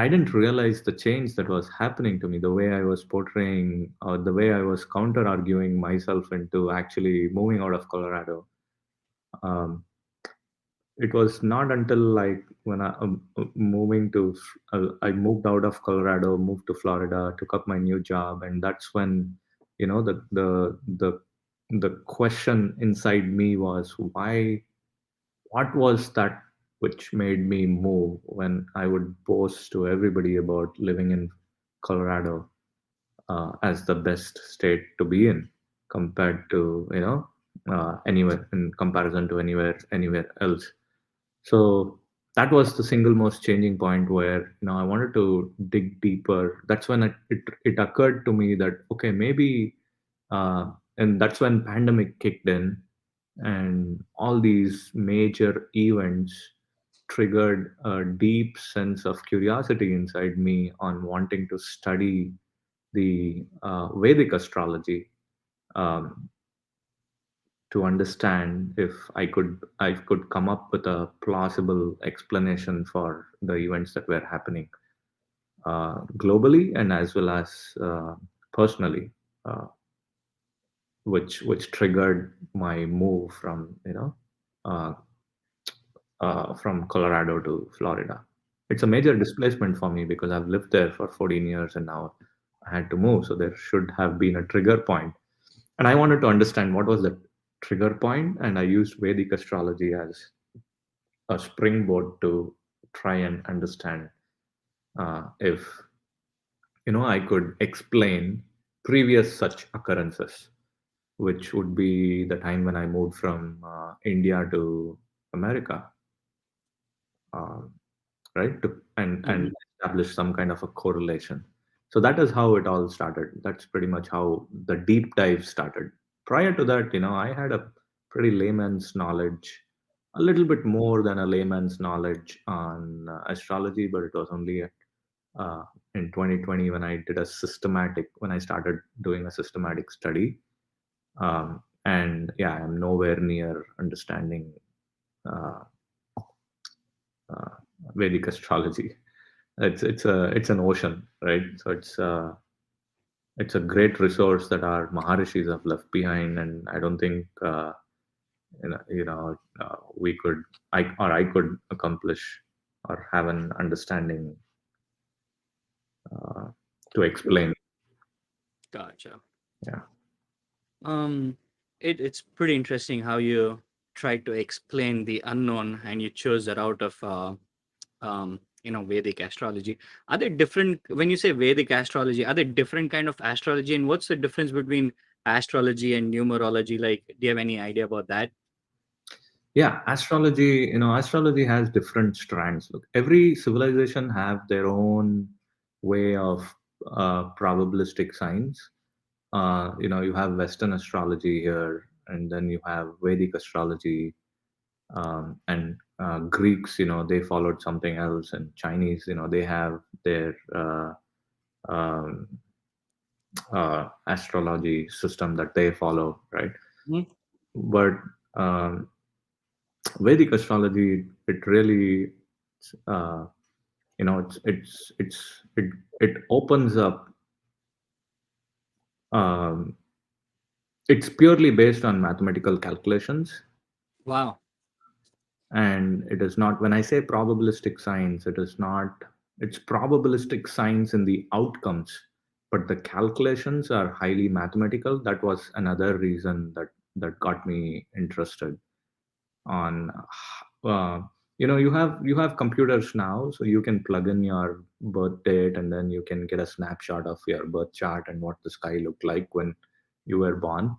I didn't realize the change that was happening to me, the way I was portraying, or the way I was counter arguing myself into actually moving out of Colorado. Um, it was not until like when I moved out of Colorado, moved to Florida, took up my new job, and that's when, the question inside me was why. What was that which made me move when I would boast to everybody about living in Colorado as the best state to be in compared to anywhere in comparison to anywhere else. So that was the single most changing point where I wanted to dig deeper. That's when it occurred to me that okay, maybe and that's when pandemic kicked in, and all these major events triggered a deep sense of curiosity inside me on wanting to study the Vedic astrology, um, to understand if I could come up with a plausible explanation for the events that were happening globally and as well as personally, uh, which triggered my move uh, from Colorado to Florida. It's a major displacement for me because I've lived there for 14 years and now I had to move. So there should have been a trigger point. And I wanted to understand what was the trigger point, and I used Vedic astrology as a springboard to try and understand if I could explain previous such occurrences, which would be the time when I moved from India to America, um, right? And Mhm. establish some kind of a correlation. So that is how it all started. That's pretty much how the deep dive started. Prior to that, I had a pretty layman's knowledge, a little bit more than a layman's knowledge on astrology, but it was only uh, in 2020 when I started doing a systematic study. And yeah, I'm nowhere near understanding uh, uh, Vedic astrology. It's an ocean, right? So it's a great resource that our Maharishis have left behind, and I don't think we could I could accomplish or have an understanding uh, to explain. Gotcha. Yeah. Um, it's pretty interesting how you tried to explain the unknown and you chose the route of Vedic astrology. Are there different when you say Vedic astrology? Are there different kind of astrology, and what's the difference between astrology and numerology? Like, do you have any idea about that? Yeah, astrology has different strands. Look, every civilization have their own way of probabilistic science. You have Western astrology here, and then you have Vedic astrology, and Greeks. They followed something else, and Chinese. They have their um, astrology system that they follow, right? Mhm. But um, Vedic astrology, it really, uh, it opens up. Um, it's purely based on mathematical calculations, Wow. and it is not. When I say probabilistic science, it is not. It's probabilistic science in the outcomes, but the calculations are highly mathematical. That was another reason that got me interested on uh, you have computers now, so you can plug in your birth date and then you can get a snapshot of your birth chart and what the sky looked like when you were born.